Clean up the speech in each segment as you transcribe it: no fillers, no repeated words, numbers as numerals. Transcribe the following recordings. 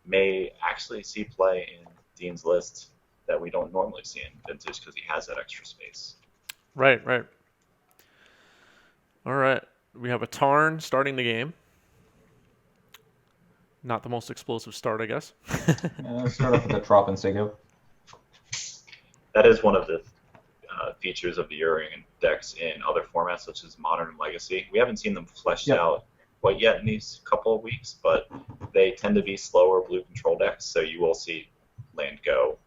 may actually see play in Dean's list that we don't normally see in Vintage because he has that extra space. Right, right. All right. We have a Tarn starting the game. Not the most explosive start, I guess. Let's start off with the drop and Sego. That is one of the features of the Urian decks in other formats such as Modern and Legacy. We haven't seen them fleshed out quite yet in these couple of weeks, but they tend to be slower blue control decks, so you will see land go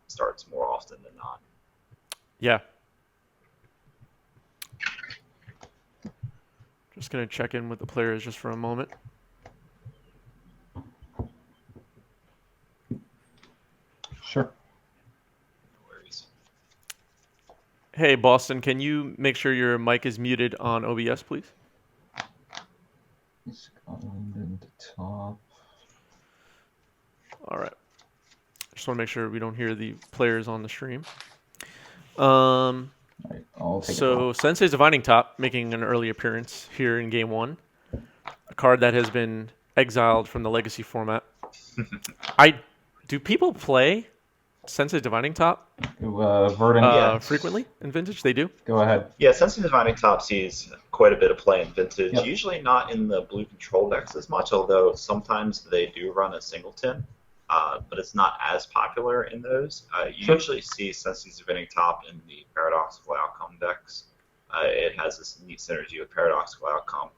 starts more often than not. Yeah. Just going to check in with the players just for a moment. Sure. No worries. Hey, Boston, can you make sure your mic is muted on OBS, please? Scotland and top. All right. Just want to make sure we don't hear the players on the stream. Right, I'll take So Sensei's Divining Top making an early appearance here in Game 1. A card that has been exiled from the Legacy format. Do people play Sensei's Divining Top Verdant. frequently in Vintage? They do? Go ahead. Yeah, Sensei Divining Top sees quite a bit of play in Vintage. Yep. Usually not in the blue control decks as much, although sometimes they do run a singleton. But it's not as popular in those. You usually see Sensei's Divining Top in the Paradoxical Outcome decks. It has this neat synergy with Paradoxical Outcome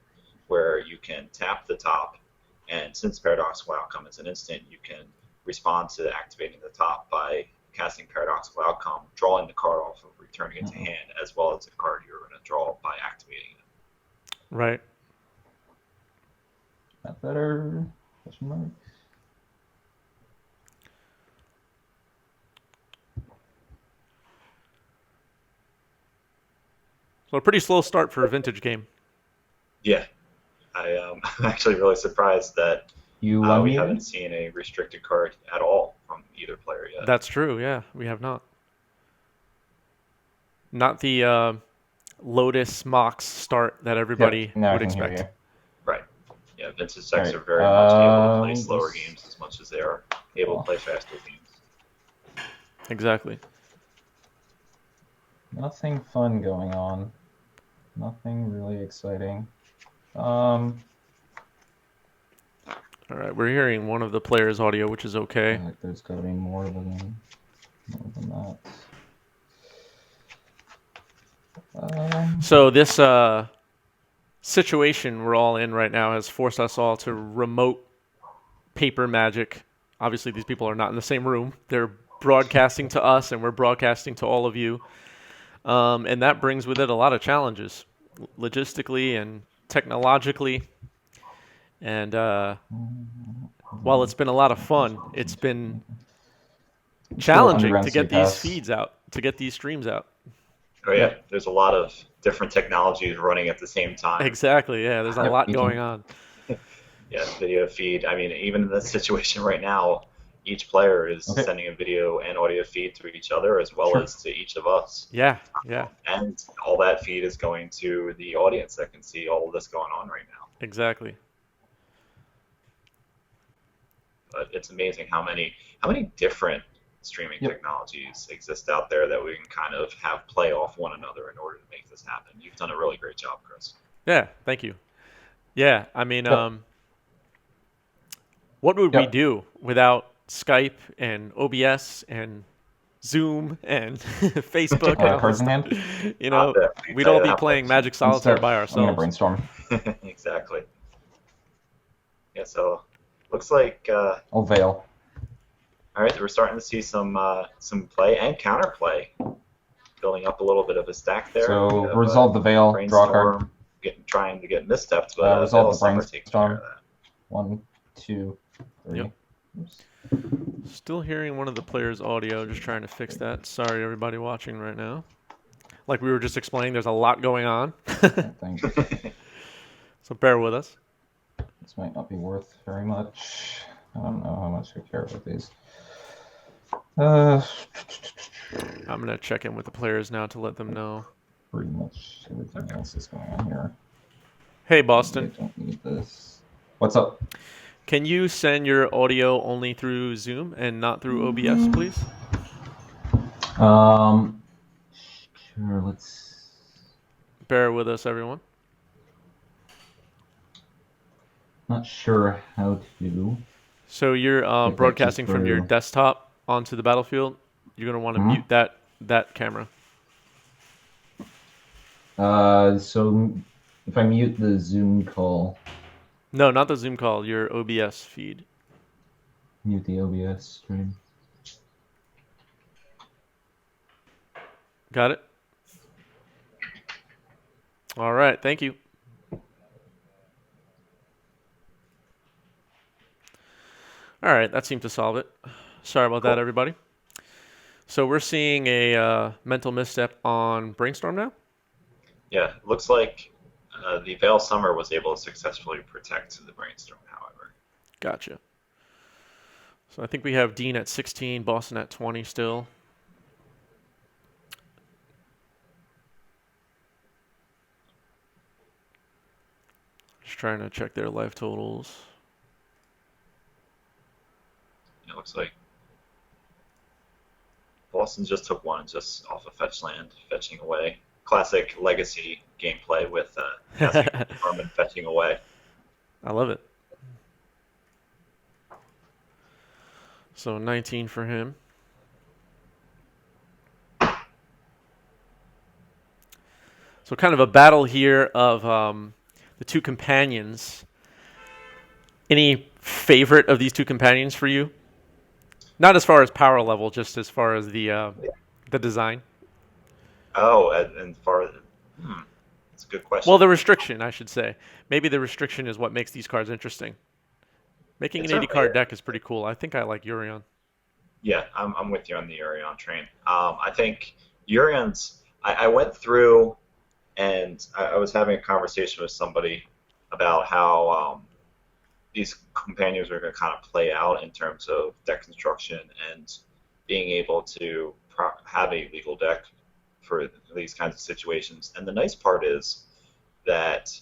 where you can tap the top, and since Paradoxical Outcome is an instant, you can respond to activating the top by casting Paradoxical Outcome, drawing the card off of returning it to hand, as well as the card you're going to draw by activating it. Right. That better? Question mark. So a pretty slow start for a Vintage game. Yeah. I'm actually really surprised that we haven't seen a restricted card at all from either player yet. That's true, yeah. We have not. Not the Lotus Mox start that everybody would expect. Right. Yeah, Vintage decks are very much able to play slower games as much as they are able to play faster games. Exactly. Nothing fun going on. Nothing really exciting. All right, we're hearing one of the players' audio, which is okay. There's got to be more than that. So this situation we're all in right now has forced us all to remote paper magic. Obviously, these people are not in the same room. They're broadcasting to us, and we're broadcasting to all of you. And that brings with it a lot of challenges, logistically and technologically. And while it's been a lot of fun, it's been challenging to get these feeds out, to get these streams out. Oh, yeah. There's a lot of different technologies running at the same time. Exactly, yeah. There's a lot going on. Yeah, video feed. I mean, even in this situation right now, each player is sending a video and audio feed to each other as well as to each of us. Yeah, yeah. And all that feed is going to the audience that can see all of this going on right now. Exactly. But it's amazing how many different streaming technologies exist out there that we can kind of have play off one another in order to make this happen. You've done a really great job, Chris. Yeah, thank you. Yeah, I mean, what would we do without Skype and OBS and Zoom and Facebook? Cards in hand? You know, we'd all be playing Magic Solitaire by ourselves. I'm going to brainstorm. Exactly. Yeah, so looks like... I'll veil. All right, we're starting to see some play and counterplay building up a little bit of a stack there. So resolve the veil, draw a card. Trying to get misstepped, but resolve the brainstorm. 1, 2, 3. Yep. Still hearing one of the players' audio, just trying to fix that. Sorry, everybody watching right now. Like we were just explaining, there's a lot going on. Thanks. So bear with us. This might not be worth very much. I don't know how much I care about these. I'm going to check in with the players now to let them know. Pretty much everything else is going on here. Hey, Boston. I don't need this. What's up? Can you send your audio only through Zoom and not through OBS, please? Sure, let's... Bear with us, everyone. Not sure how to... So you're Get that broadcasting from your through. desktop onto the battlefield. You're going to want to mute that camera. So if I mute the Zoom call, No, not the Zoom call, your OBS feed. mute the OBS stream. Got it? All right, thank you. All right, that seemed to solve it. Sorry about that, everybody. So we're seeing a mental misstep on Brainstorm now? Yeah, it looks like the Veil Summer was able to successfully protect the Brainstorm, however. Gotcha. So I think we have Dean at 16, Boston at 20 still. Just trying to check their life totals. It looks like Boston just took one just off of fetch land, fetching away. Classic legacy gameplay with Armin fetching away. I love it. So 19 for him. So kind of a battle here of the two companions. Any favorite of these two companions for you? Not as far as power level, just as far as the design. Oh, and far, that's a good question. Well, the restriction, I should say. Maybe the restriction is what makes these cards interesting. Making an 80 card deck is pretty cool. I think I like Urion. Yeah, I'm with you on the Urion train. I think Urion's. I went through, and I was having a conversation with somebody about how these companions are going to kind of play out in terms of deck construction and being able to have a legal deck for these kinds of situations. And the nice part is that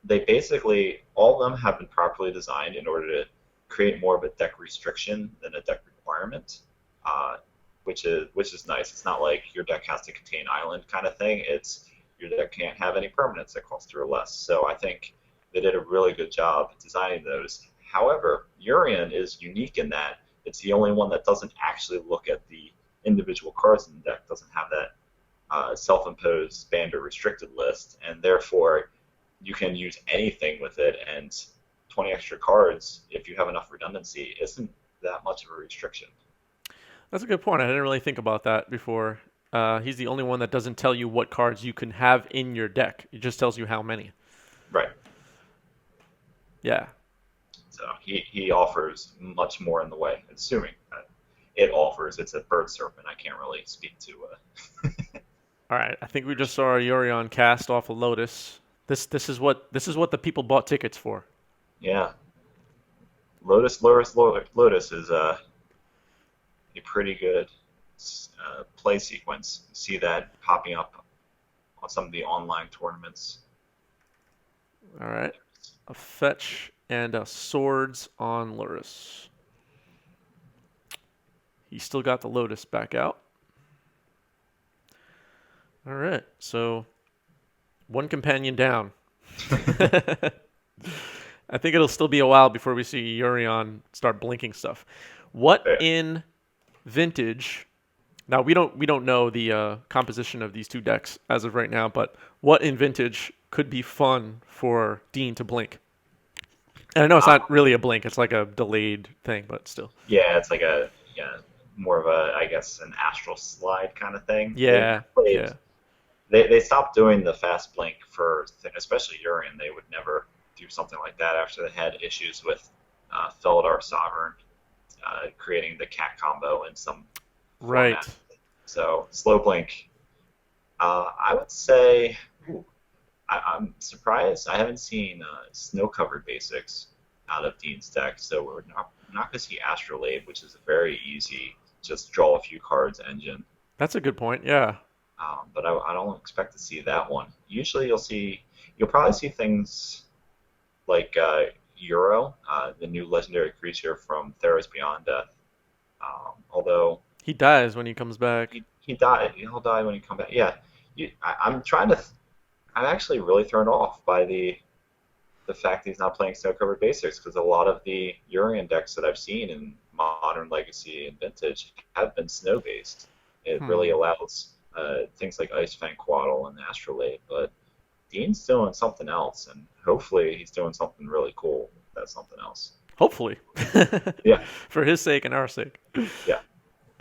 they basically, all of them have been properly designed in order to create more of a deck restriction than a deck requirement, which is nice. It's not like your deck has to contain island kind of thing. It's your deck can't have any permanents that cost 3 or less. So I think they did a really good job designing those. However, Urion is unique in that it's the only one that doesn't actually look at the individual cards in the deck, doesn't have that self-imposed banned or restricted list, and therefore you can use anything with it, and 20 extra cards, if you have enough redundancy, isn't that much of a restriction. That's a good point. I didn't really think about that before. He's the only one that doesn't tell you what cards you can have in your deck. It just tells you how many. Right. Yeah. So he offers much more in the way, assuming that it offers. It's a bird serpent. I can't really speak to. All right. I think we just saw our Urion cast off a Lotus. This is what the people bought tickets for. Yeah. Lotus is a pretty good play sequence. You see that popping up on some of the online tournaments. All right. A fetch and a swords on Lurrus. He still got the Lotus back out. All right. So one companion down. I think it'll still be a while before we see Urion start blinking stuff. What in Vintage? Now we don't know the composition of these two decks as of right now, but what in Vintage could be fun for Dean to blink? And I know it's not really a blink; it's like a delayed thing, but still. Yeah, it's like more of a, I guess, an astral slide kind of thing. Yeah, yeah. They stopped doing the fast blink for, especially Urion. They would never do something like that after they had issues with Felidar Sovereign creating the cat combo in some right. format. So slow blink. I would say I'm surprised I haven't seen snow-covered basics out of Dean's deck. So we're not going to see Astrolabe, which is a very easy, just draw a few cards engine. That's a good point. Yeah. But I don't expect to see that one. Usually you'll probably see things like Euro, the new legendary creature from Theros Beyond Death. Although He dies when he comes back. he died, he'll die when he comes back. Yeah, I'm trying to. I'm actually really thrown off by the fact that he's not playing snow covered basics because a lot of the Urian decks that I've seen in Modern, Legacy, and Vintage have been snow based. It really allows things like Ice Fang Quaddle and Astrolabe, but Dean's doing something else, and hopefully he's doing something really cool. That's something else. Hopefully. Yeah. For his sake and our sake. Yeah.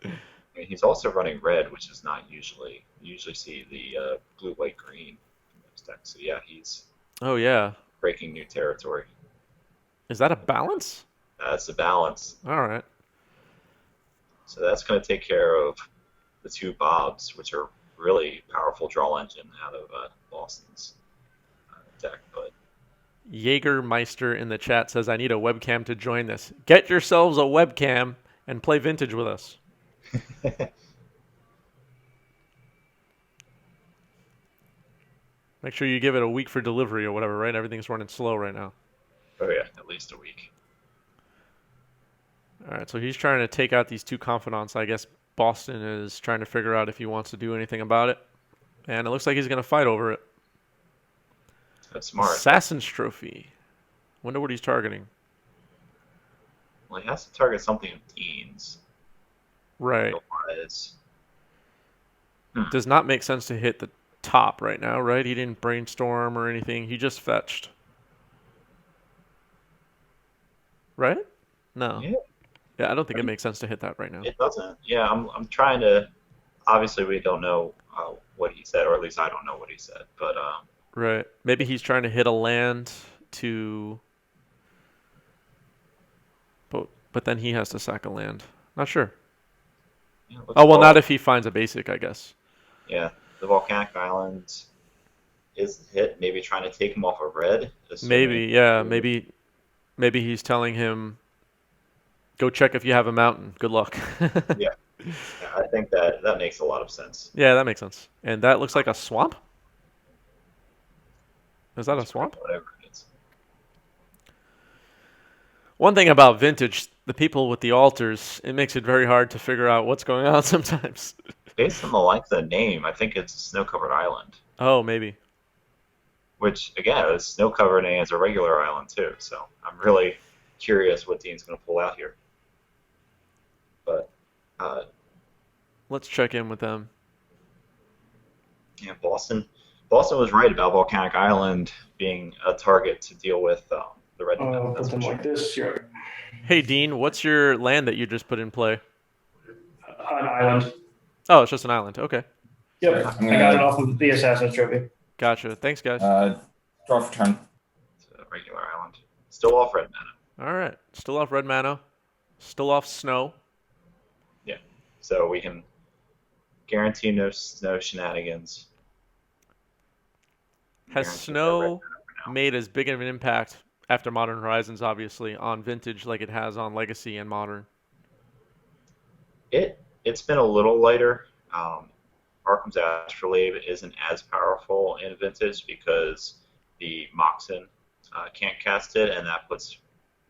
I mean, he's also running red, which is not usually. You usually see the blue, white, green in those decks. So yeah, he's Oh, yeah. breaking new territory. Is that a balance? That's the balance. All right. So that's going to take care of the two Bobs, which are really powerful draw engine out of Boston's deck. But Jägermeister in the chat says, I need a webcam to join this. Get yourselves a webcam and play Vintage with us. Make sure you give it a week for delivery or whatever, right? Everything's running slow right now. Oh yeah, at least a week. All right, so he's trying to take out these two confidants. I guess Boston is trying to figure out if he wants to do anything about it. And it looks like he's going to fight over it. That's smart. Assassin's Trophy. Wonder what he's targeting. Well, he has to target something of Dean's. Right. Otherwise, Does not make sense to hit the top right now, right? He didn't brainstorm or anything. He just fetched. Right? No. Yeah, I don't think it makes sense to hit that right now. It doesn't. Yeah, I'm trying to. Obviously, we don't know what he said, or at least I don't know what he said. But right. Maybe he's trying to hit a land to. But then he has to sack a land. Not sure. yeah, Oh well, not if he finds a basic, I guess. Yeah, the volcanic island is hit. Maybe trying to take him off a red. Maybe, yeah, maybe he's telling him, go check if you have a mountain. Good luck. Yeah, I think that makes a lot of sense. Yeah, that makes sense. And that looks like a swamp? Is that a swamp? Whatever it is. One thing about Vintage, the people with the altars, it makes it very hard to figure out what's going on sometimes. Based on the length of the name, I think it's a snow-covered island. Oh, maybe. Which, again, is snow-covered and it's a regular island, too. So I'm really curious what Dean's going to pull out here. But let's check in with them. Yeah, Boston was right about Volcanic Island being a target to deal with the red. Put them like this. Yeah. Hey, Dean, what's your land that you just put in play? An island. Oh, it's just an island. Okay. Yep, I got it off of the Assassin's Trophy. Gotcha. Thanks, guys. Draw for turn. It's a regular island. Still off red mana. All right. Still off red mana. Still off snow. Yeah. So we can guarantee no snow shenanigans. Has Guarantee snow no red mana for now. made as big of an impact after Modern Horizons, obviously, on Vintage like it has on Legacy and Modern? It's been a little lighter. Arkham's Astrolabe isn't as powerful in Vintage because the Moxen can't cast it, and that puts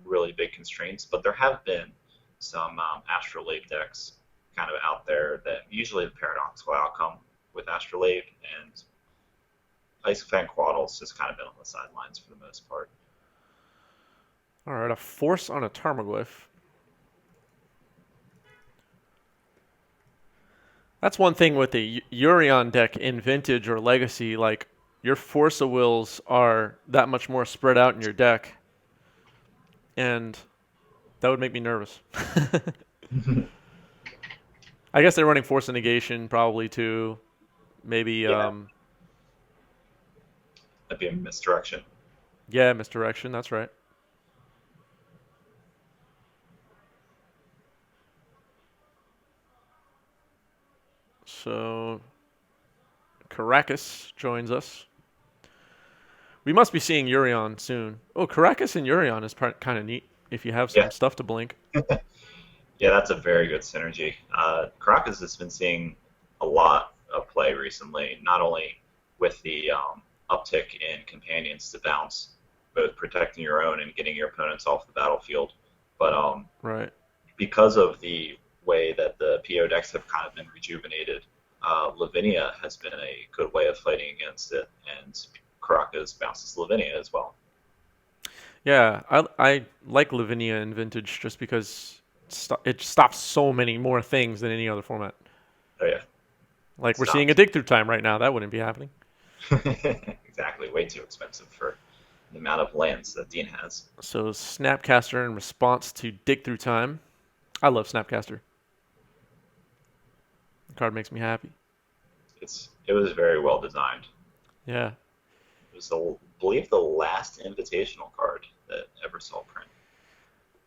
really big constraints. But there have been some Astrolabe decks kind of out there that usually the paradoxical outcome with Astrolabe and Ice Fang Quaddle's just kind of been on the sidelines for the most part. All right, a force on a Tarmogoyf. That's one thing with the Urion deck in Vintage or Legacy. Like, your Force of Wills are that much more spread out in your deck. And that would make me nervous. I guess they're running Force of Negation probably too. Maybe, Yeah. That'd be a misdirection. Yeah, Misdirection, that's right. So, Caracas joins us. We must be seeing Urion soon. Oh, Caracas and Urion is kind of neat if you have some stuff to blink. Yeah, that's a very good synergy. Caracas has been seeing a lot of play recently, not only with the uptick in companions to bounce, both protecting your own and getting your opponents off the battlefield. But Right. because of the way that the PO decks have kind of been rejuvenated, Lavinia has been a good way of fighting against it, and Caracas bounces Lavinia as well. Yeah, I like Lavinia in Vintage just because it stops so many more things than any other format. Oh yeah, Like we're Stops. seeing a dig through time right now. That wouldn't be happening. Exactly, way too expensive for the amount of lands that Dean has. So Snapcaster in response to dig through time. I love Snapcaster. The card makes me happy. It was very well designed. Yeah. It was, I believe, the last invitational card that ever saw print.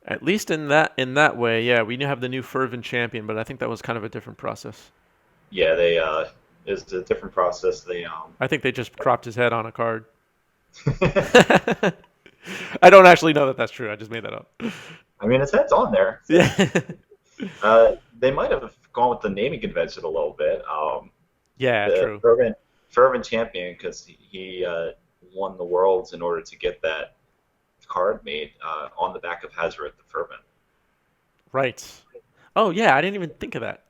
At least in that way, yeah. We have the new Fervent Champion, but I think that was kind of a different process. Yeah, they it's a different process. They I think they just cropped his head on a card. I don't actually know that that's true. I just made that up. I mean, his head's on there. So, Yeah. they might have gone with the naming convention a little bit. Yeah, The true. fervent champion, because he won the worlds in order to get that card made on the back of Hazard the Fervent. Right. Oh yeah, I didn't even think of that.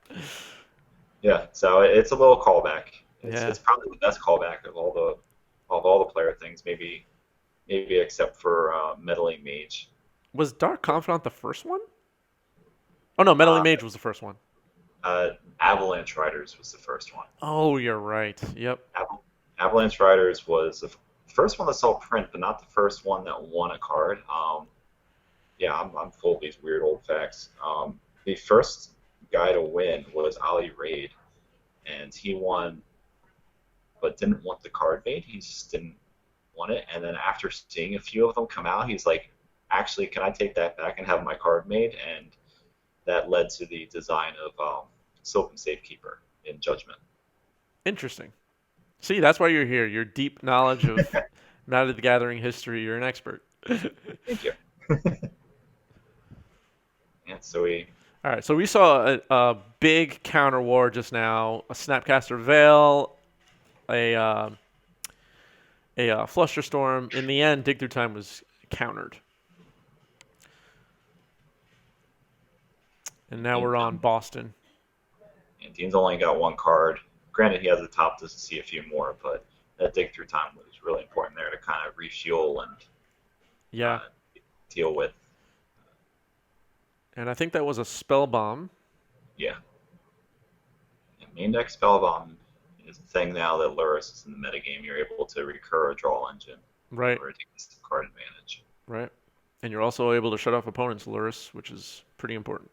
Yeah, so it's a little callback. Yeah. It's probably the best callback of all the player things, maybe except for meddling mage. Was Dark Confidant the first one? Oh no, Meddling Mage was the first one. Avalanche Riders was the first one. Oh, you're right. Yep. Avalanche Riders was the first one that saw print, but not the first one that won a card. Yeah, I'm full of these weird old facts. The first guy to win was Ali Raid, and he won, but didn't want the card made. He just didn't want it. And then after seeing a few of them come out, he's like, actually, can I take that back and have my card made? And that led to the design of Silken Safekeeper in Judgment. Interesting. See, that's why you're here. Your deep knowledge of Magic the Gathering history. You're an expert. Thank you. Yeah, so All right, so we saw a big counter war just now. A Snapcaster Veil, a Flusterstorm. In the end, Dig Through Time was countered. And now we're on Boston. And Dean's only got one card. Granted, he has the top to see a few more, but that dig through time was really important there to kind of refuel and Yeah. Deal with. And I think that was a Spell Bomb. Yeah. And main deck Spellbomb is the thing now that Lurrus is in the metagame. You're able to recur a draw engine Right. in order to get this card advantage. Right. And you're also able to shut off opponents' Lurrus, which is pretty important.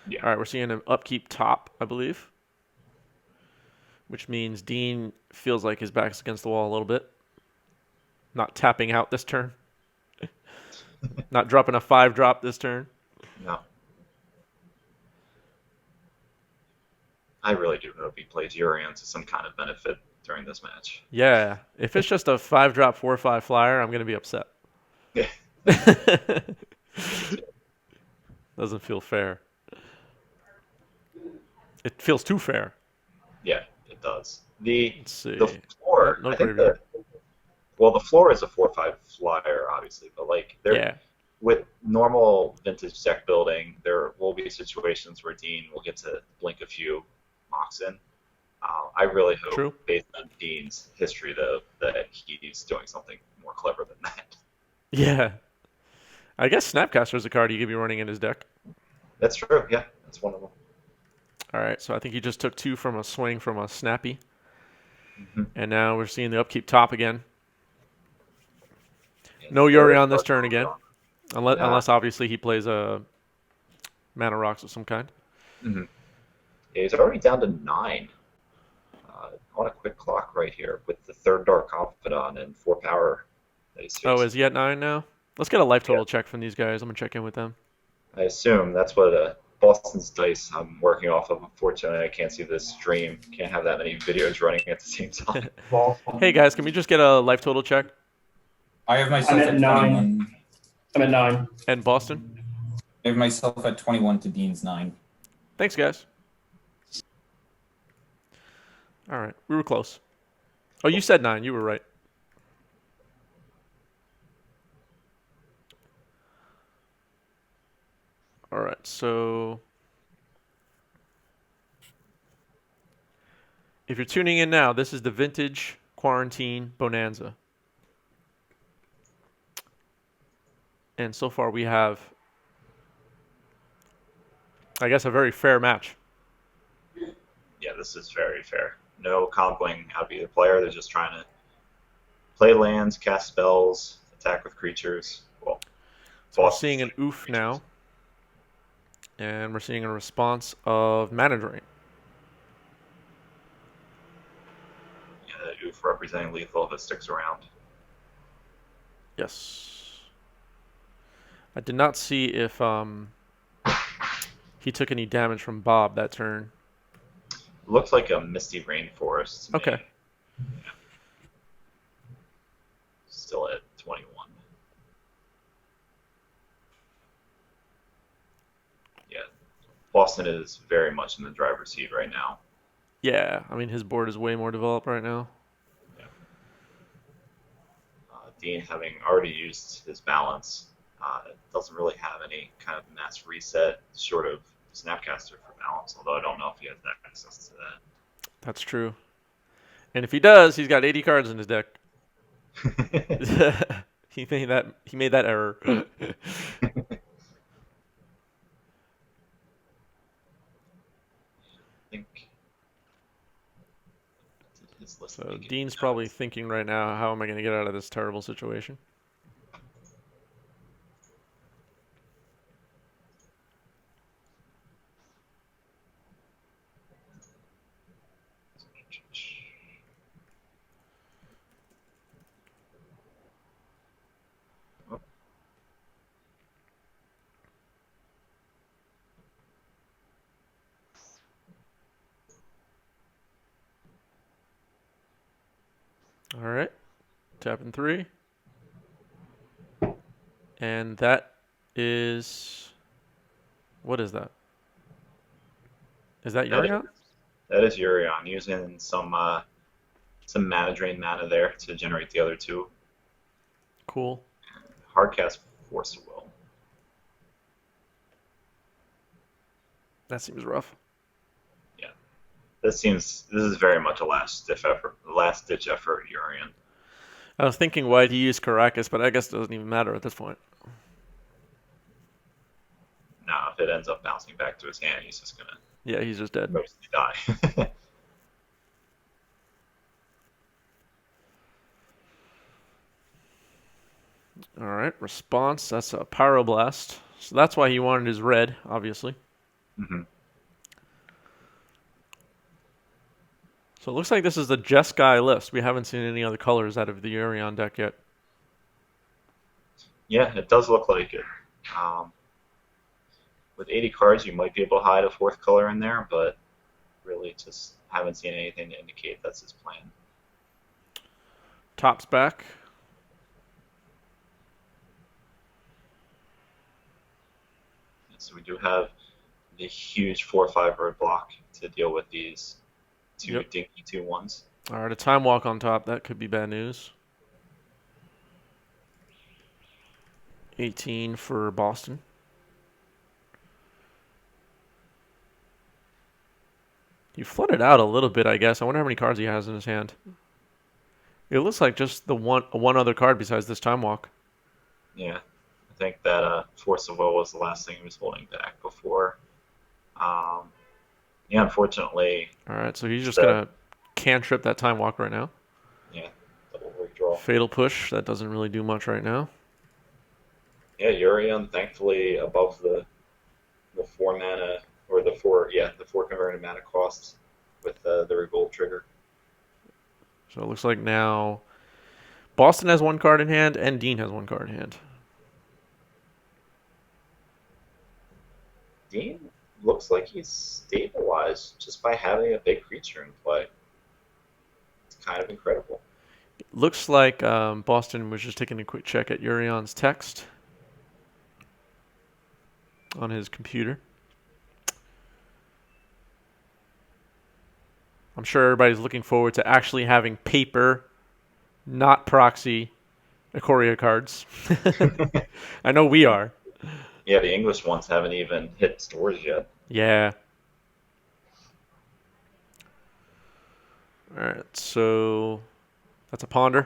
Yeah. All right, we're seeing an upkeep top, I believe, which means Dean feels like his back's against the wall a little bit. Not tapping out this turn. Not dropping a 5-drop this turn. No. I really do hope he plays Urian to some kind of benefit during this match. Yeah. If it's just a 5-drop 4/5 flyer, I'm going to be upset. Yeah. Doesn't feel fair. It feels too fair. Yeah, it does. Let's see. The floor, No I think graveyard. the floor is a 4/5 flyer, obviously, but like Yeah. with normal vintage deck building, there will be situations where Dean will get to blink a few mocks in. I really hope, True. based on Dean's history, though, that he's doing something more clever than that. Yeah. I guess Snapcaster is a card he could be running in his deck. That's true. Yeah, that's one of them. All right, so I think he just took 2 from a swing from a Snappy. Mm-hmm. And now we're seeing the upkeep top again. No Yuri on this turn again. Unless obviously he plays a Mana Rocks of some kind. Mm-hmm. Yeah, he's already down to 9 on a quick clock right here with the third Dark Confidant and 4 power that he's Oh, is he at 9 now? Let's get a life total check from these guys. I'm going to check in with them. I assume that's what Boston's Dice I'm working off of. Unfortunately, I can't see this stream. Can't have that many videos running at the same time. Hey guys, can we just get a life total check? I have myself I'm at at 9. 21. I'm at 9. And Boston? I have myself at 21 to Dean's 9. Thanks, guys. All right, we were close. Oh, you said 9. You were right. All right, so if you're tuning in now, this is the Vintage Quarantine Bonanza. And so far we have, I guess, a very fair match. Yeah, this is very fair. No comboing out of either player. They're just trying to play lands, cast spells, attack with creatures. Well, So we're boss seeing an oof now. And we're seeing a response of Mana Drain. Yeah, that oof representing lethal if it sticks around. Yes. I did not see if he took any damage from Bob that turn. Looks like a misty rainforest. To me. Okay. Yeah. Still at 21. Yeah. Boston is very much in the driver's seat right now. Yeah, I mean, his board is way more developed right now. Yeah. Dean, having already used his balance, doesn't really have any kind of mass reset short of Snapcaster for balance, although I don't know if he has access to that. That's true. And if he does, he's got 80 cards in his deck. He made that error. I think his list So making Dean's sense. probably thinking right now, how am I going to get out of this terrible situation? All right. Tapping 3. And that is... What is that? Is that Urion? That is Urion, using some mana drain mana there to generate the other two. Cool. Hardcast Force of Will. That seems rough. This is very much a last ditch effort Urion. I was thinking why'd he use Caracas, but I guess it doesn't even matter at this point. Now, if it ends up bouncing back to his hand, he's just gonna Yeah, he's just dead. mostly die. All right, response. That's a Pyroblast. So that's why he wanted his red, obviously. hmm So it looks like this is the Jeskai list. We haven't seen any other colors out of the Urion deck yet. Yeah, it does look like it. With 80 cards, you might be able to hide a fourth color in there, but really just haven't seen anything to indicate that's his plan. Top's back. So we do have the huge 4/5 road block to deal with these two Yep. dinky 2/1s. All right, a Time Walk on top. That could be bad news. 18 for Boston. You flooded out a little bit, I guess. I wonder how many cards he has in his hand. It looks like just the one other card besides this Time Walk. Yeah, I think that Force of Will was the last thing he was holding back before. Yeah, unfortunately, All right, so he's just So- going to cantrip that Time Walk right now. yeah, double redraw. Fatal Push. That doesn't really do much right now. Yeah, Urion, thankfully above the 4 mana or the 4 converted mana costs with the revolt trigger. So it looks like now Boston has one card in hand and Dean has one card in hand. Dean looks like he's stabilized just by having a big creature in play. It's kind of incredible. Looks like Boston was just taking a quick check at Urion's text on his computer. I'm sure everybody's looking forward to actually having paper, not proxy, Ikoria cards. I know we are. Yeah, the English ones haven't even hit stores yet. Yeah. All right, so that's a ponder.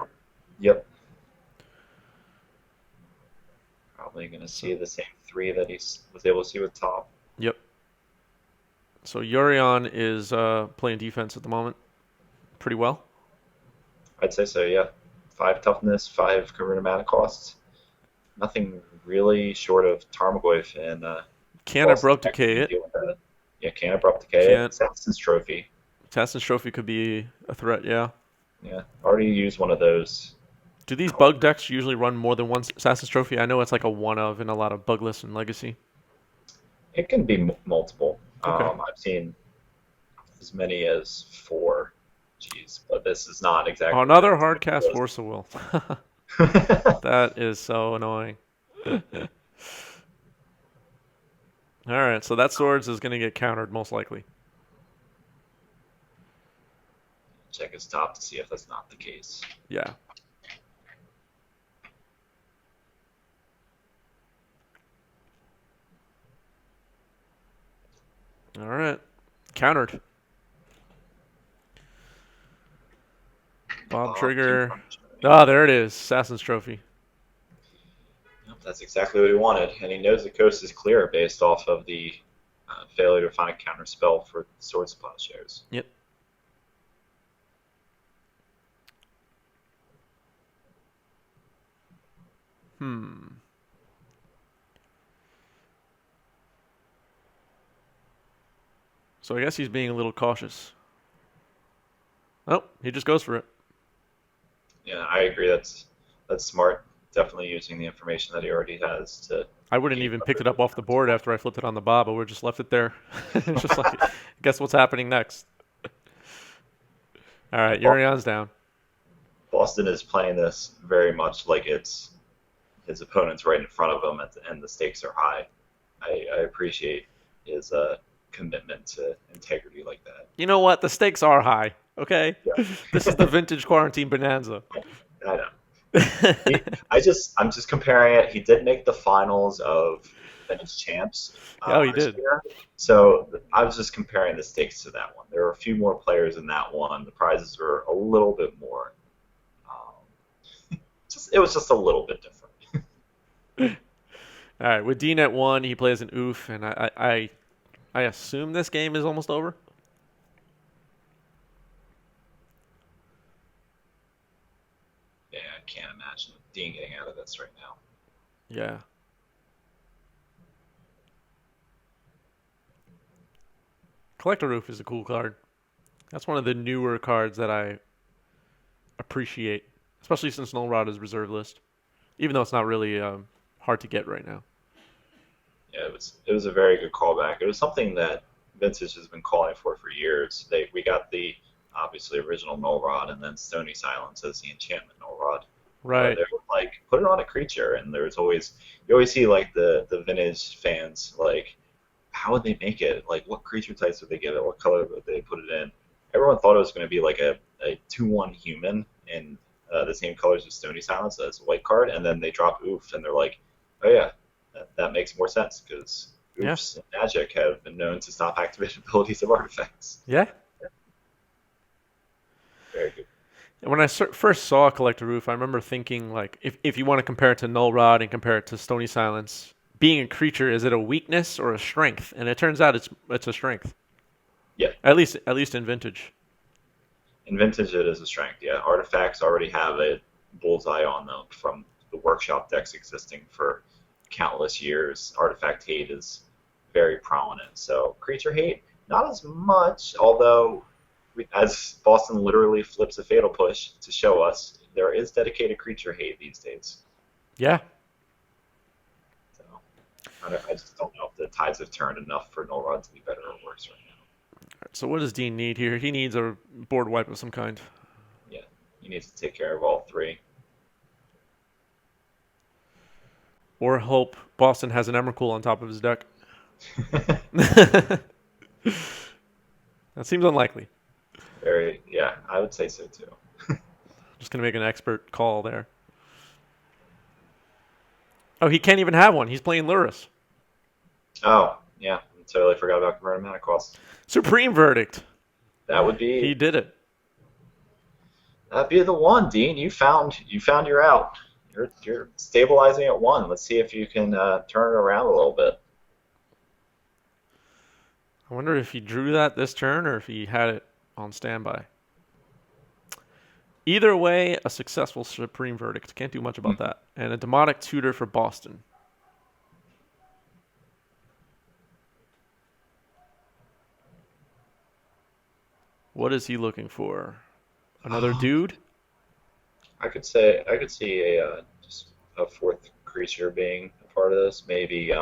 Yep. Probably going to see the same 3 that he was able to see with top. Yep. So Yorion is playing defense at the moment pretty well. I'd say so, yeah. 5 toughness, 5 Karuna mana costs. Nothing really short of Tarmogoyf and Can't abrupt decay it. Yeah, can't abrupt decay it. Assassin's Trophy. Assassin's Trophy could be a threat, yeah. Yeah, already used one of those. Do these bug decks usually run more than one Assassin's Trophy? I know it's like a one of in a lot of Bugless and Legacy. It can be multiple. Okay. I've seen as many as 4. Jeez, but this is not exactly. Oh, another hard cast Force of Will. That is so annoying. All right, so that Swords is going to get countered most likely. Check his top to see if that's not the case. Yeah. All right. Countered. Bob Trigger. Ah, there it is. Assassin's Trophy. Yep, that's exactly what he wanted. And he knows the coast is clear based off of the failure to find a counter spell for Sword Supply shares. Yep. So I guess he's being a little cautious. Oh, he just goes for it. Yeah, I agree. That's smart. Definitely using the information that he already has to. I wouldn't even picked it up off the board after I flipped it on the Bob. I would have just left it there. It's just like, guess what's happening next? All right, Urion's down. Boston is playing this very much like it's his opponent's right in front of him, and the stakes are high. I appreciate his commitment to integrity like that. You know what? The stakes are high. Okay, Yeah. This is the vintage quarantine bonanza. I know. I'm just comparing it. He did make the finals of Vintage Champs. Oh, he did. Year. So I was just comparing the stakes to that one. There were a few more players in that one. The prizes were a little bit more. It was just a little bit different. All right, with Dean at 1, he plays an oof, and I assume this game is almost over. Yeah, I can't imagine Dean getting out of this right now. Yeah. Collector Roof is a cool card. That's one of the newer cards that I appreciate, especially since Null Rod is reserve list, even though it's not really hard to get right now. Yeah, it was a very good callback. It was something that Vintage has been calling for years. We got the obviously original Null Rod and then Stony Silence as the enchantment Null Rod. Right. They were like, put it on a creature, and you always see like the Vintage fans like, how would they make it? Like, what creature types would they give it? What color would they put it in? Everyone thought it was going to be like a 2/1 human in the same colors as Stony Silence as a white card, and then they drop Oof, and they're like, oh yeah, that makes more sense because Oofs and Magic have been known to stop activation abilities of artifacts. Yeah. Very good. And when I first saw Collector Roof, I remember thinking, like, if you want to compare it to Null Rod and compare it to Stony Silence, being a creature, is it a weakness or a strength? And it turns out it's a strength. Yeah. At least in Vintage. In Vintage, it is a strength, yeah. Artifacts already have a bullseye on them from the workshop decks existing for countless years. Artifact hate is very prominent. So creature hate, not as much, although as Boston literally flips a Fatal Push to show us, there is dedicated creature hate these days. Yeah. So I just don't know if the tides have turned enough for Null Rod to be better or worse right now. So what does Dean need here? He needs a board wipe of some kind. Yeah, he needs to take care of all 3. Or hope Boston has an Emrakul on top of his deck. That seems unlikely. Yeah, I would say so too. Just going to make an expert call there. Oh, he can't even have one. He's playing Lurrus. Oh, yeah. I totally forgot about converted mana cost. Supreme Verdict. That would He be did it. that'd be the one, Dean. You found your out. You're stabilizing at 1. Let's see if you can turn it around a little bit. I wonder if he drew that this turn or if he had it on standby. Either way, a successful Supreme Verdict. Can't do much about that. And a Demonic Tutor for Boston. What is he looking for? Another dude? I could see a just a fourth creature being a part of this. Maybe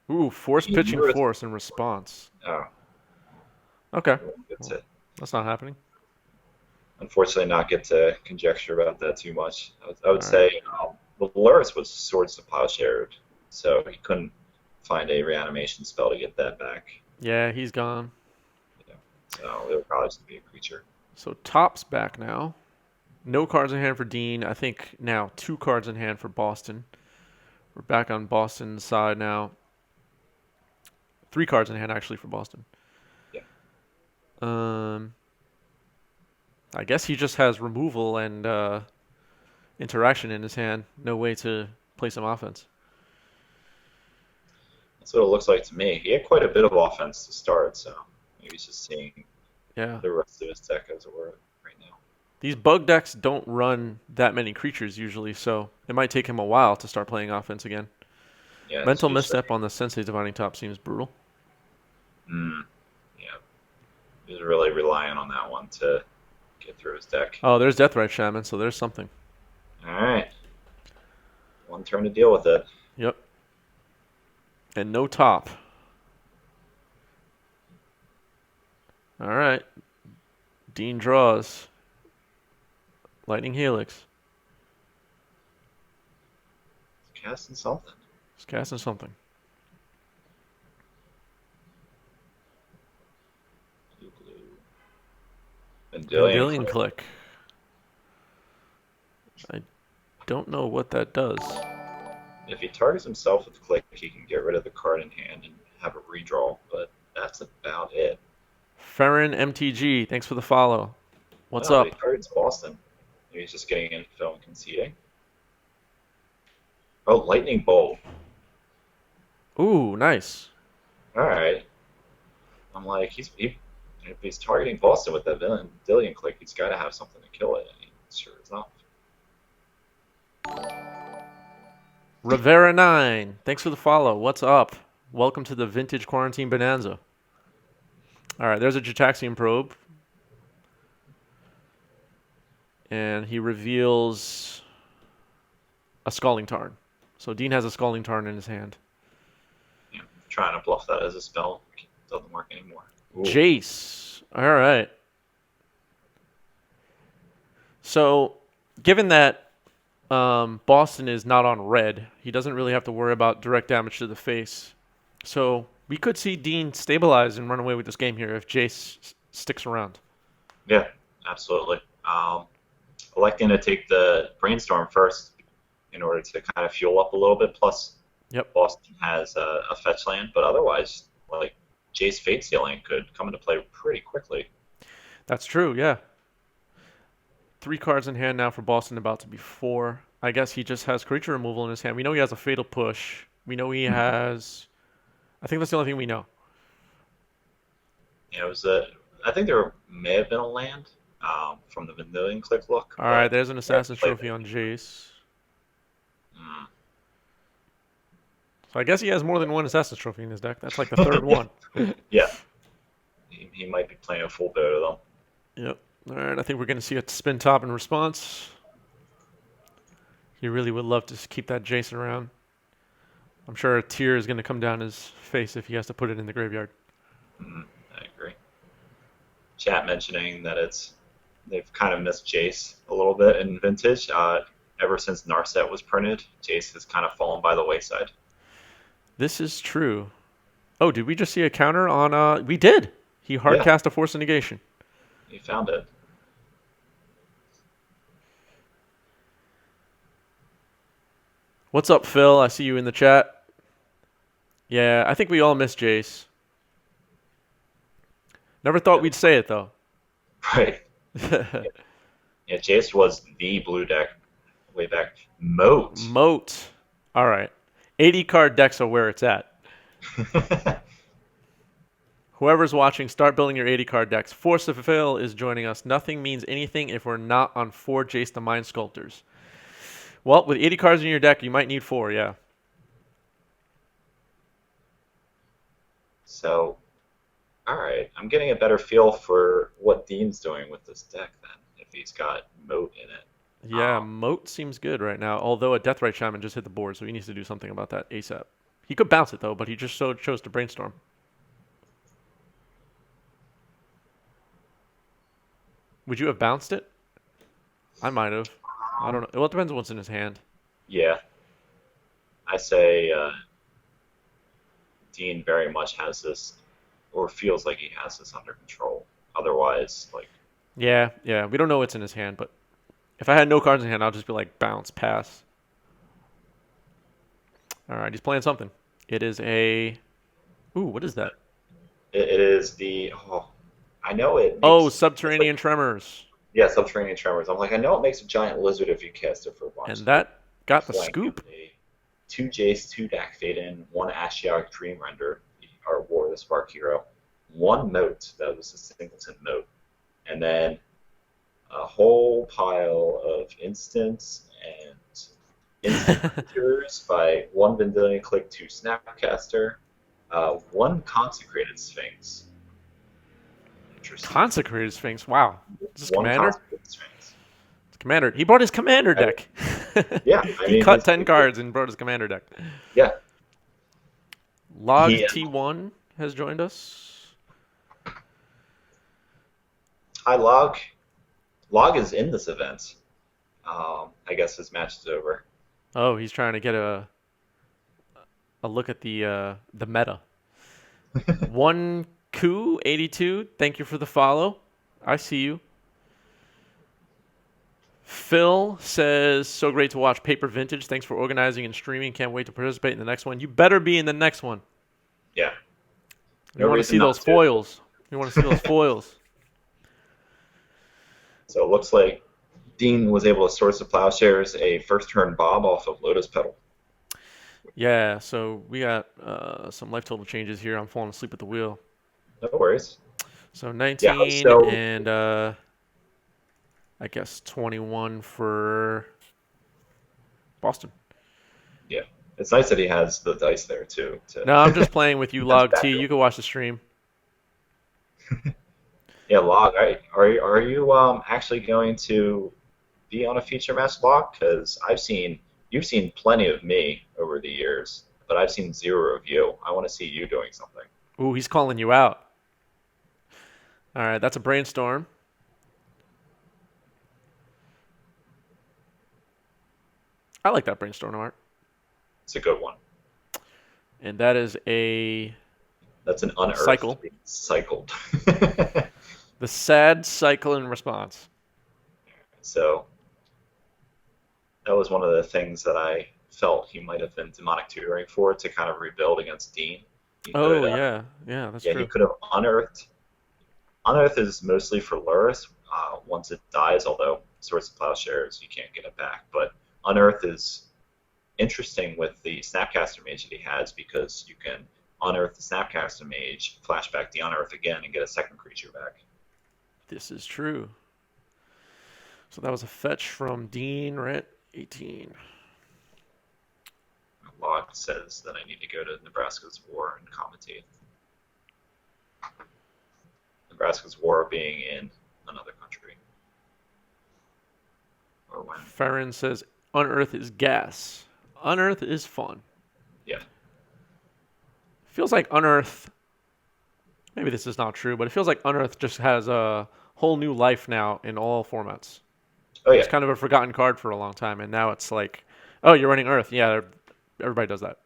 Ooh, force pitching Lurrus- force in response. oh, Okay, get to that's not happening. unfortunately not get to conjecture about that too much. I would All say well, Lurrus was Swords to Plowshare, so he couldn't find a reanimation spell to get that back. Yeah, he's gone. So it would probably just be a creature. So Top's back now. No cards in hand for Dean. I think now 2 cards in hand for Boston. We're back on Boston's side now. 3 cards in hand actually for Boston. Yeah. I guess he just has removal and interaction in his hand. No way to play some offense. That's what it looks like to me. He had quite a bit of offense to start, so maybe he's just seeing Yeah. the rest of his deck as it were right now. These bug decks don't run that many creatures usually, so it might take him a while to start playing offense again. Yeah, Mental it's usually- misstep on the Sensei Divining Top seems brutal. Yeah, he was really relying on that one to get through his deck. Oh, there's Deathrite Shaman, so there's something. All right, one turn to deal with it. Yep. And no top. All right. Dean draws. Lightning Helix. He's casting something. He's casting something. Vendilion Click. Click. I don't know what that does. If he targets himself with Click, he can get rid of the card in hand and have a redraw, but that's about it. Farron MTG, thanks for the follow. What's Oh, up? He targets Boston. Maybe he's just getting info and conceding. Oh, Lightning Bolt. Ooh, nice. All right. I'm like, if he's targeting Boston with that Vendilion Click, he's got to have something to kill it. And he sure enough. Rivera 9, thanks for the follow. What's up? Welcome to the Vintage Quarantine Bonanza. All right, there's a Jataxian Probe. And he reveals a Scalding Tarn. So Dean has a Scalding Tarn in his hand. Yeah, trying to bluff that as a spell doesn't work anymore. Ooh. Jace. All right. So, given that Boston is not on red, he doesn't really have to worry about direct damage to the face. So, we could see Dean stabilize and run away with this game here if Jace sticks around. Yeah, absolutely. Electing to take the Brainstorm first in order to kind of fuel up a little bit. Plus, Yep. Boston has a fetch land, but otherwise, like Jace Fate Sealing could come into play pretty quickly. That's true, yeah. 3 cards in hand now for Boston, about to be 4. I guess he just has creature removal in his hand. We know he has a Fatal Push. We know he has... I think that's the only thing we know. Yeah, I think there may have been a land from the Vendilion Click look. All right, there's an Assassin's play Trophy on Jace. Mm. So I guess he has more than one Assassin's Trophy in his deck. That's like the third one. Yeah. He might be playing a full boat of them. Yep. All right, I think we're going to see a spin top in response. He really would love to keep that Jace around. I'm sure a tear is going to come down his face if he has to put it in the graveyard. I agree. Chat mentioning that they've kind of missed Jace a little bit in Vintage. Ever since Narset was printed, Jace has kind of fallen by the wayside. This is true. Oh, did we just see a counter on... We did! He hard cast a Force of Negation. He found it. What's up, Phil? I see you in the chat. Yeah, I think we all miss Jace. Never thought we'd say it though. Right. Yeah, Jace was the blue deck way back. Moat. Moat. All right. 80 card decks are where it's at. Whoever's watching, start building your 80 card decks. Force to Fulfill is joining us. Nothing means anything if we're not on 4 Jace the Mind Sculptors. Well, with 80 cards in your deck, you might need 4, yeah. So, all right. I'm getting a better feel for what Dean's doing with this deck then, if he's got Moat in it. Yeah, Moat seems good right now, although a Deathrite Shaman just hit the board, so he needs to do something about that ASAP. He could bounce it, though, but he just chose to brainstorm. Would you have bounced it? I might have. I don't know. Well, it depends on what's in his hand. Yeah. I say Dean very much has this, or feels like he has this under control. Otherwise, like... Yeah. We don't know what's in his hand, but if I had no cards in hand, I'll just be like, bounce, pass. All right, he's playing something. It is a... Ooh, what is that? It is the... Oh, I know it makes, Subterranean Tremors. Yeah, Subterranean Tremors. I'm like, I know it makes a giant lizard if you cast it for once. And that got the scoop. 2 Jace, 2 Dak Fade-In, 1 Ashiok Dream Render, our War of the Spark Hero, 1 Moat, that was a singleton Moat, and then a whole pile of instants and instant creatures by 1 Vendilion Click, 2 Snapcaster, 1 Consecrated Sphinx. Interesting. Consecrated Sphinx, wow. Is this 1 Commander? Consecrated Sphinx. It's Commander. He brought his Commander deck. Yeah. He cut 10 cards and brought his Commander deck. Yeah. Log T1 has joined us. Hi, Log. Log is in this event. I guess his match is over. Oh, he's trying to get a look at the meta. 1 Coup 82. Thank you for the follow. I see you. Phil says, so great to watch Paper Vintage. Thanks for organizing and streaming. Can't wait to participate in the next one. You better be in the next one. Yeah. You want to see those foils. You want to see those foils. So it looks like Dean was able to source the Plowshares a first turn Bob off of Lotus Petal. Yeah, so we got some life total changes here. I'm falling asleep at the wheel. No worries. So 19 and I guess 21 for Boston. Yeah. It's nice that he has the dice there, too. No, I'm just playing with you, Log T. You can watch the stream. Yeah, Log, are you actually going to be on a feature match, Log? Because you've seen plenty of me over the years, but I've seen 0 of you. I want to see you doing something. Ooh, he's calling you out. All right, that's a brainstorm. I like that brainstorm art. It's a good one. And that is That's an unearthed cycle. Cycled. The sad cycle in response. So that was one of the things that I felt he might have been demonic tutoring for to kind of rebuild against Dean. Yeah, that's true. Yeah, he could have unearthed. Unearth is mostly for Lurrus once it dies, although Swords of Plowshares, you can't get it back. But Unearth is interesting with the Snapcaster Mage that he has because you can unearth the Snapcaster Mage, flashback the Unearth again, and get a second creature back. This is true. So that was a fetch from Dean, right? 18. Log says that I need to go to Nebraska's War and commentate. Nebraska's War being in another country. Or when. Farron says, Unearth is gas. Unearth is fun. Yeah. Feels like Unearth, maybe this is not true, but it feels like Unearth just has a whole new life now in all formats. Oh, yeah. It's kind of a forgotten card for a long time, and now it's like, oh, you're running Earth. Yeah, everybody does that.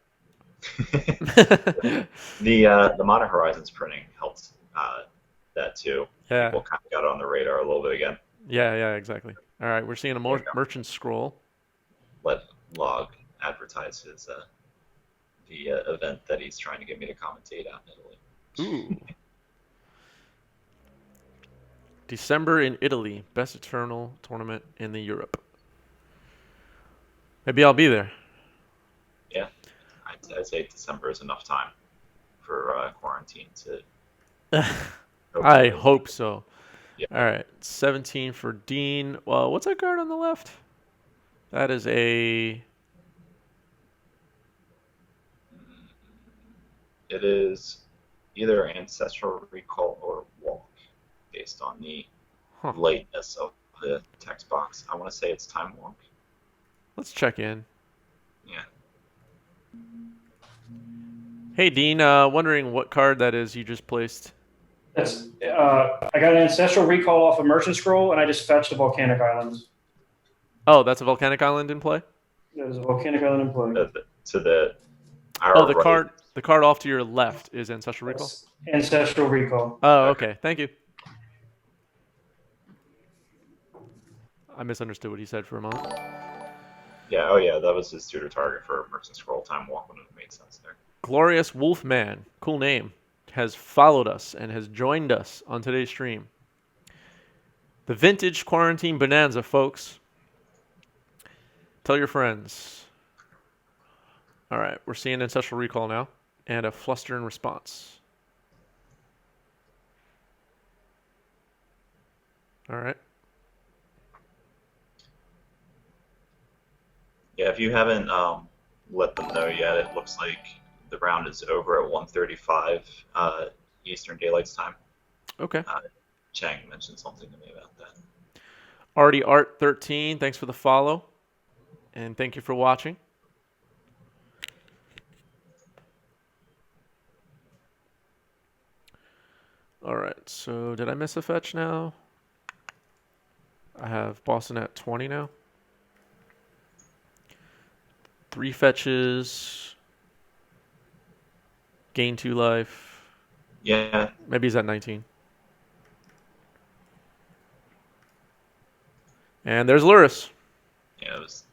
The Modern Horizons printing helped that too. Yeah. People kind of got on the radar a little bit again. Yeah, exactly. All right, we're seeing a merchant scroll. Let Log advertise his the event that he's trying to get me to commentate out in Italy. Ooh. December in Italy, Best Eternal tournament in the Europe. Maybe I'll be there. Yeah, I'd say December is enough time for quarantine to. I hope so. Yeah. All right, 17 for Dean. Well, what's that card on the left? That is a. It is either Ancestral Recall or Walk, based on the lightness of the text box. I want to say it's Time Walk. Let's check in. Yeah. Hey, Dean, wondering what card that is you just placed. That's I got an Ancestral Recall off a Merchant Scroll, and I just fetched a Volcanic Island. Oh, that's a Volcanic Island in play? There's a Volcanic Island in play. The card off to your left is Ancestral Recall? That's Ancestral Recall. Oh, okay. Thank you. I misunderstood what he said for a moment. Yeah, oh yeah, that was his tutor target for Merchant Scroll. Time Walk would have made sense there. Glorious Wolfman, cool name, has followed us and has joined us on today's stream. The Vintage Quarantine Bonanza, folks. Tell your friends. All right, we're seeing Ancestral Recall now and a Fluster in response. All right. Yeah, if you haven't let them know yet, it looks like the round is over at 1:35 Eastern Daylight Time. Okay. Chang mentioned something to me about that. Artie Art 13, thanks for the follow, and thank you for watching. All right, so did I miss a fetch now? I have Boston at 20 now. 3 fetches. Gain 2 life. Yeah. Maybe he's at 19. And there's Lurrus. Yeah, it was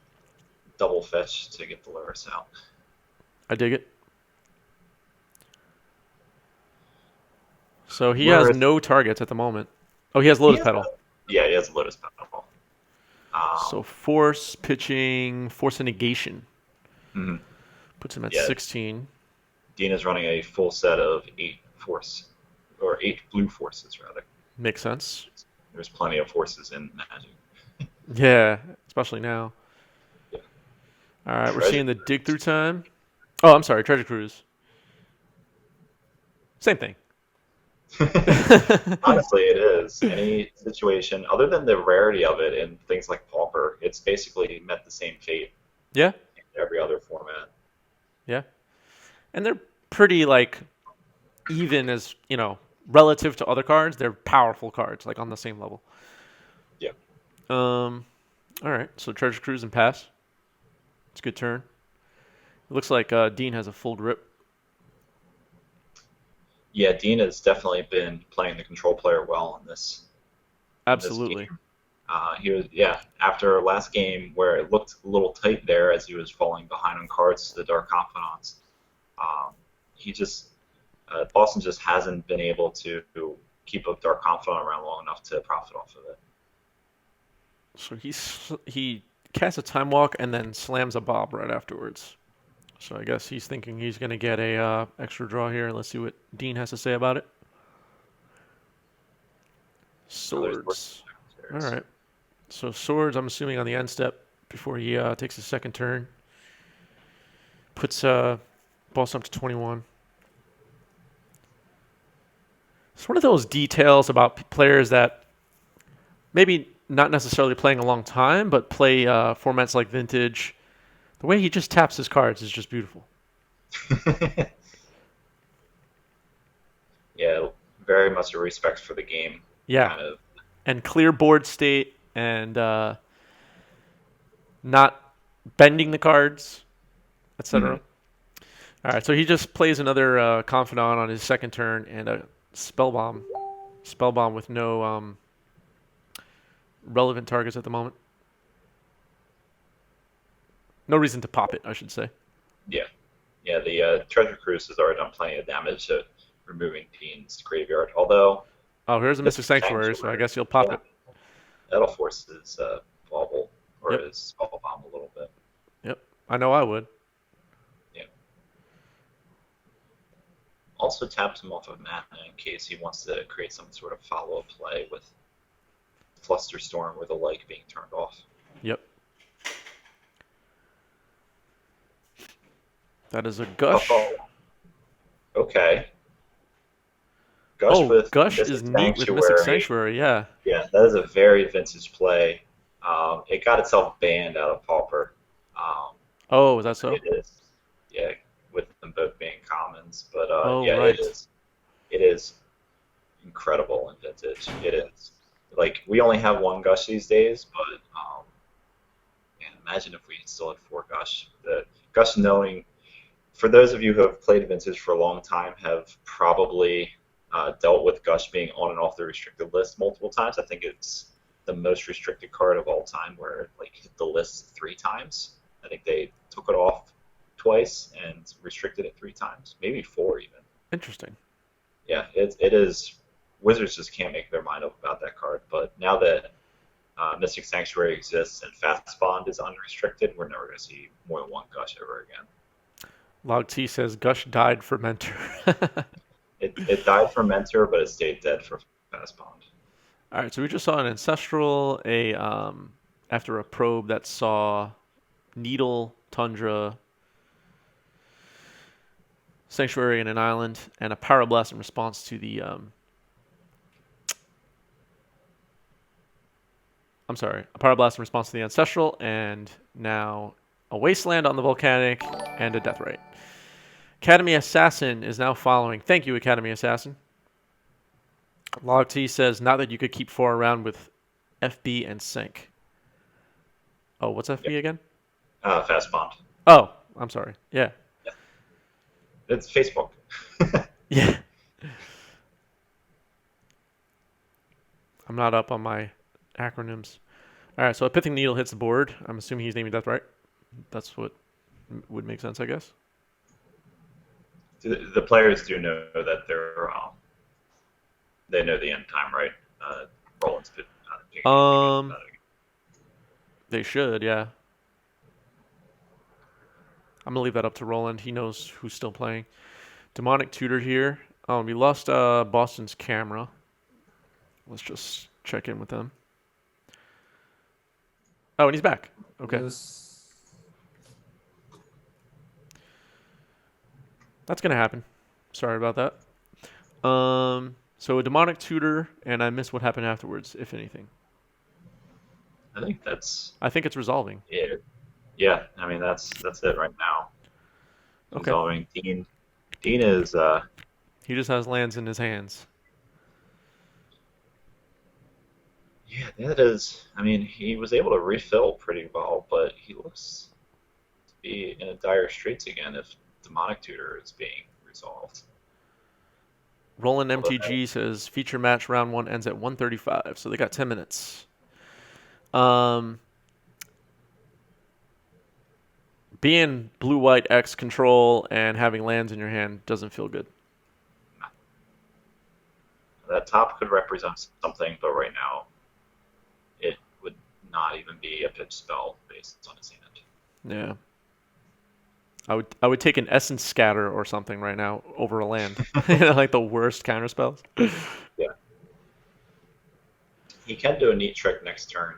double fetch to get the Lurrus out. I dig it. So he has no targets at the moment. Oh, he has Lotus Petal. Yeah, he has Lotus Petal. So force, pitching, force and negation. Mm-hmm. Puts him at 16. Dean is running a full set of 8 force, or 8 blue forces, rather. Makes sense. There's plenty of forces in Magic. Yeah, especially now. Yeah. All right, we're seeing the dig through time. Oh, I'm sorry, Treasure Cruise. Same thing. Honestly, it is. Any situation, other than the rarity of it in things like Pauper, it's basically met the same fate. Yeah. In every other format. Yeah. And they're pretty, even as, relative to other cards, they're powerful cards, on the same level. Yeah. All right, so Treasure Cruise and pass. It's a good turn. It looks like Dean has a full grip. Yeah, Dean has definitely been playing the control player well in this. Absolutely. In this game. After last game where it looked a little tight there as he was falling behind on cards to the Dark Confidants, Boston just hasn't been able to keep a Dark Confidant around long enough to profit off of it. So he casts a Time Walk and then slams a Bob right afterwards. So I guess he's thinking he's going to get a extra draw here. Let's see what Dean has to say about it. Swords. All right. So swords, I'm assuming on the end step before he takes his second turn. Puts Boston up to 21. It's one of those details about players that maybe not necessarily playing a long time, but play formats like Vintage. The way he just taps his cards is just beautiful. Yeah, very much a respect for the game. Yeah, kind of. And clear board state and not bending the cards, etc. Mm-hmm. All right, so he just plays another Confidant on his second turn and a Spellbomb. Spellbomb with no relevant targets at the moment. No reason to pop it, I should say. Yeah. Yeah, the Treasure Cruise has already done plenty of damage at removing Dean's graveyard. Although, Oh, here's a Mystic Sanctuary, so I guess you'll pop yeah, it. that'll force his bauble or Yep. his spell bomb a little bit. Yep. I know I would. Yeah. Also taps him off of mana in case he wants to create some sort of follow-up play with Flusterstorm or the like being turned off. Yep. That is a Gush. Oh, okay. Gush Gush Mystic is neat with Mystic Sanctuary, yeah. Yeah, that is a very vintage play. It got itself banned out of Pauper. Oh, is that so? It is. Yeah, with them both being commons. But Oh, yeah, right. it is incredible in vintage. It is. Like, we only have one Gush these days, but man, imagine if we still had 4 Gush. The Gush knowing, for those of you who have played vintage for a long time, have probably dealt with Gush being on and off the restricted list multiple times. I think it's the most restricted card of all time where it like hit the list 3 times. I think they took it off twice and restricted it 3 times, maybe 4 even. Interesting. Yeah, it is. Wizards just can't make their mind up about that card. But now that Mystic Sanctuary exists and Fast Bond is unrestricted, we're never going to see more than 1 Gush ever again. Log T says Gush died for Mentor. It died for Mentor, but it stayed dead for Fast Bond. All right, so we just saw an Ancestral, after a probe that saw Needle, Tundra, Sanctuary, and an island, and a Pyroblast in response to the a Pyroblast in response to the Ancestral, and now a Wasteland on the Volcanic, and a Death Ray. Academy Assassin is now following. Thank you, Academy Assassin. Log T says, not that you could keep 4 around with FB and Sync. Oh, what's FB again? Fast Bond. Oh, I'm sorry. Yeah. It's Facebook. Yeah. I'm not up on my acronyms. All right, so a Pithing Needle hits the board. I'm assuming he's naming Death, right? That's what would make sense, I guess. The players do know that they know the end time, right? Roland's been They should, yeah. I'm gonna leave that up to Roland. He knows who's still playing. Demonic Tutor here. Oh, we lost Boston's camera. Let's just check in with them. Oh, and he's back. Okay. That's gonna happen. Sorry about that. So a Demonic Tutor, and I missed what happened afterwards, if anything. I think it's resolving. Yeah. Yeah, I mean that's it right now. Okay. Resolving. Dean is he just has lands in his hands. Yeah, that is. I mean, he was able to refill pretty well, but he looks to be in a dire straits again if Demonic Tutor is being resolved. Roland MTG says feature match round 1 ends at 1:35, so they got 10 minutes. Being blue-white X control and having lands in your hand doesn't feel good. That top could represent something, but right now it would not even be a pitch spell based on his hand. Yeah. I would take an Essence Scatter or something right now over a land. Like the worst counter spells. Yeah. He can do a neat trick next turn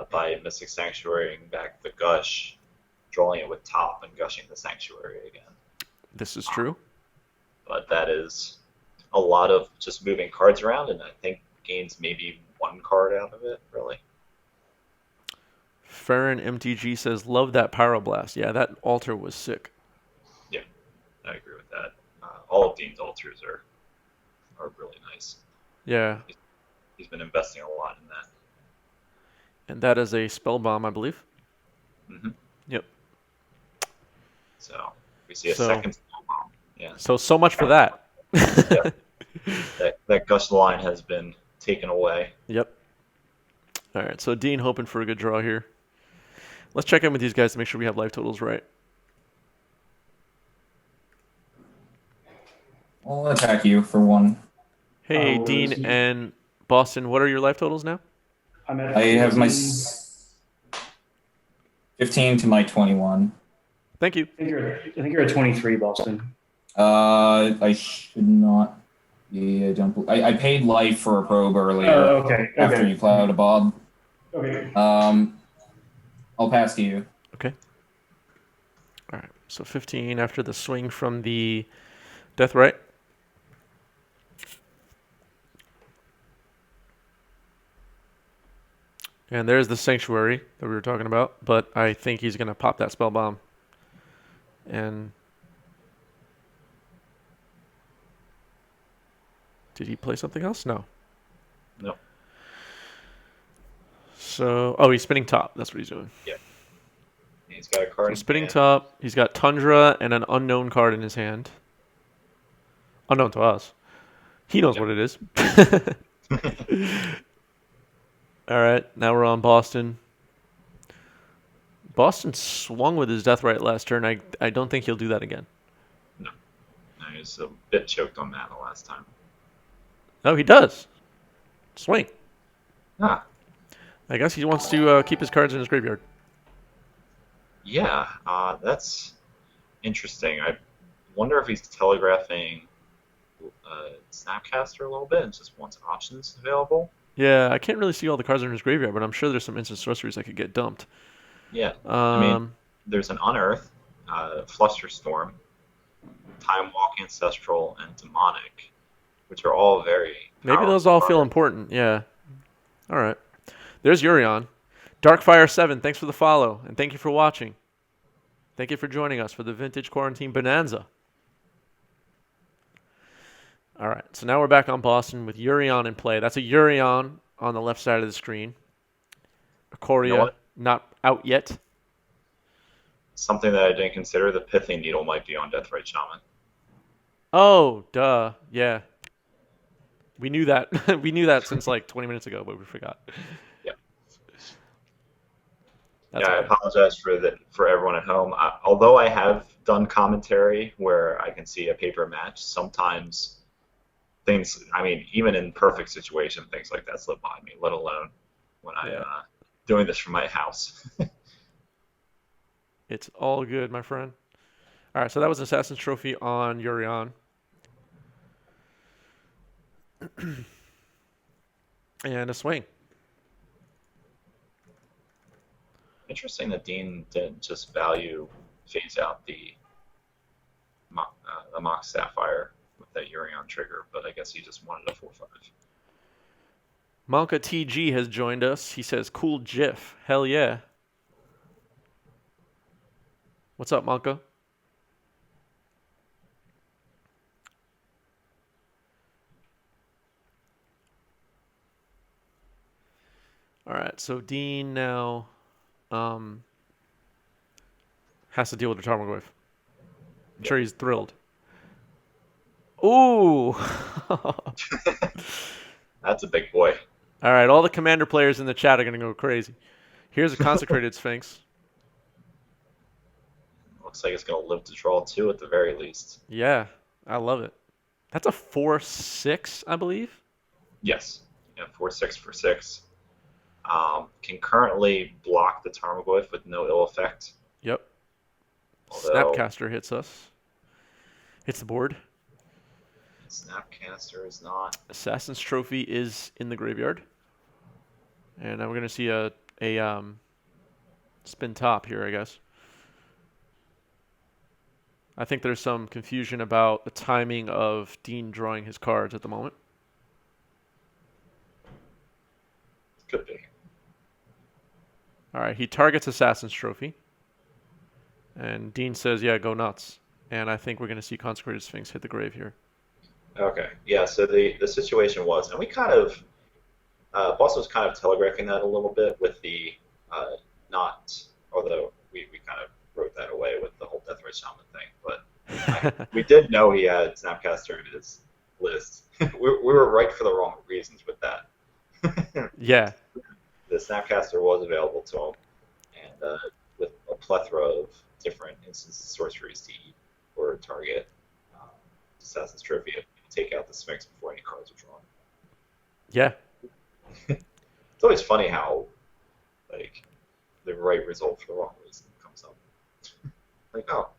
by Mystic Sanctuarying back the Gush, drawing it with top and gushing the Sanctuary again. This is true. But that is a lot of just moving cards around, and I think gains maybe 1 card out of it, really. Farron MTG says, love that Pyroblast. Yeah, that altar was sick. Yeah, I agree with that. All of Dean's altars are really nice. Yeah. He's been investing a lot in that. And that is a spell bomb, I believe. Mm-hmm. Yep. So we see a second spell bomb. Yeah. So much for that. Yeah. That Gush line has been taken away. Yep. All right, so Dean hoping for a good draw here. Let's check in with these guys to make sure we have life totals right. I'll attack you for 1. Hey, Where Dean is he? and Boston, what are your life totals now? I'm at I have my 15. 15 to my 21. Thank you. I think you're at 23, Boston. I should not. Yeah, I paid life for a probe earlier Okay. after you plowed a bob. Okay. I'll pass to you. Okay. All right. So 15 after the swing from the death right. And there's the sanctuary that we were talking about, but I think he's going to pop that spell bomb. And did he play something else? No. No. So, oh, he's spinning top. That's what he's doing. Yeah. He's got a card. So in spinning hand. top. He's got Tundra and an unknown card in his hand. Unknown to us. He knows what it is. All right, now we're on Boston. Boston swung with his death right last turn. I don't think he'll do that again. No, he was a bit choked on that the last time. No, he does. Swing. Ah, I guess he wants to keep his cards in his graveyard. yeah, that's interesting. I wonder if he's telegraphing Snapcaster a little bit and just wants options available. Yeah, I can't really see all the cards in his graveyard, but I'm sure there's some instant sorceries that could get dumped. Yeah, I mean, there's an Unearth, Flusterstorm, Time Walk Ancestral, and Demonic, which are all very maybe those all feel important. Yeah. All right. There's Urion. Darkfire7, thanks for the follow, and thank you for watching. Thank you for joining us for the Vintage Quarantine Bonanza. All right, so now we're back on Boston with Urion in play. That's a Urion on the left side of the screen. Ikoria not out yet. Something that I didn't consider, the Pithing Needle might be on Deathrite Shaman. Oh, duh. Yeah. We knew that. We knew that since like 20 minutes ago, but we forgot. Yeah. That's I okay. apologize for everyone at home. Although I have done commentary where I can see a paper match, sometimes things, I mean, even in perfect situation, things like that slip by me, let alone when I'm doing this from my house. It's all good, my friend. All right, so that was Assassin's Trophy on Urion. And a swing. Interesting that Dean didn't just phase out the Mox Sapphire with that Urion trigger, but I guess he just wanted a 4/5. Monka TG has joined us. He says, cool GIF. Hell yeah. What's up, Monka? All right, so Dean now has to deal with the Tarmogoyf. I'm sure he's thrilled. Ooh! That's a big boy. All right, all the Commander players in the chat are going to go crazy. Here's a Consecrated Sphinx. Looks like it's going to live to draw 2 at the very least. Yeah, I love it. That's a 4/6, I believe. Yes. Yeah, 4/6 for 6. Can currently block the Tarmogoyf with no ill effect. Yep. Although, Snapcaster hits us. Hits the board. Snapcaster is not. Assassin's Trophy is in the graveyard. And now we're going to see a spin top here, I guess. I think there's some confusion about the timing of Dean drawing his cards at the moment. Could be. All right, he targets Assassin's Trophy. And Dean says, yeah, go nuts. And I think we're going to see Consecrated Sphinx hit the grave here. Okay. Yeah, so the situation was, and we kind of, Boston was kind of telegraphing that a little bit with the not, although we kind of wrote that away with the whole Deathrite Shaman thing, but we did know he had Snapcaster in his list. we were right for the wrong reasons with that. Yeah. The Snapcaster was available to him, and with a plethora of different instances of sorceries to eat or target. Assassin's Trophy if you take out the Sphinx before any cards are drawn. Yeah. It's always funny how, like, the right result for the wrong reason comes up. Like, oh.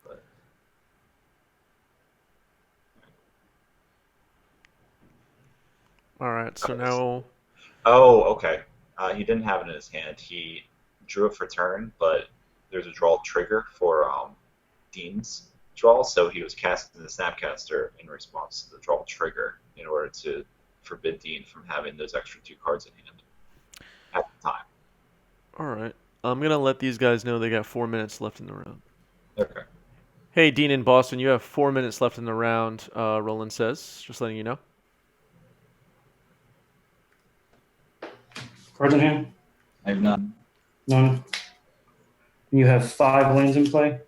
But, All right. So now. oh, okay. He didn't have it in his hand. He drew it for turn, but there's a draw trigger for Dean's draw, so he was casting the Snapcaster in response to the draw trigger in order to forbid Dean from having those extra 2 cards in hand at the time. All right. I'm going to let these guys know they got 4 minutes left in the round. Okay. Hey, Dean in Boston, you have 4 minutes left in the round, Roland says. Just letting you know. Cards in hand? I have none. None. You have 5 lands in play?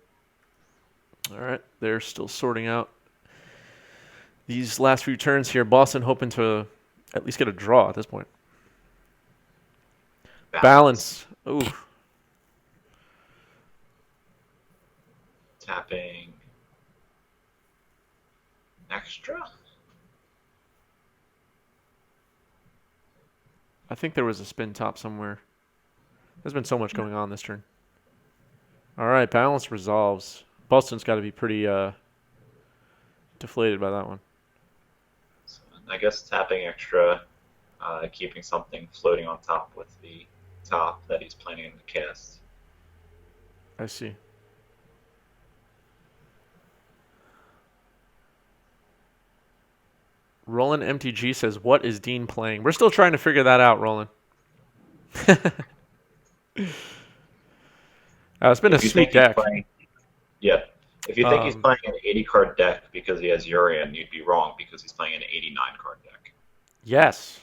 All right. They're still sorting out these last few turns here. Boston hoping to at least get a draw at this point. Balance. Ooh. Tapping. Extra? I think there was a spin top somewhere. There's been so much going on this turn. All right, balance resolves. Boston's got to be pretty deflated by that one. So I guess tapping extra, keeping something floating on top with the top that he's planning to cast. I see. Roland MTG says, "What is Dean playing?" We're still trying to figure that out, Roland. It's been a sweet deck. Yeah. If you think he's playing an 80-card deck because he has Urian, you'd be wrong because he's playing an 89-card deck. Yes.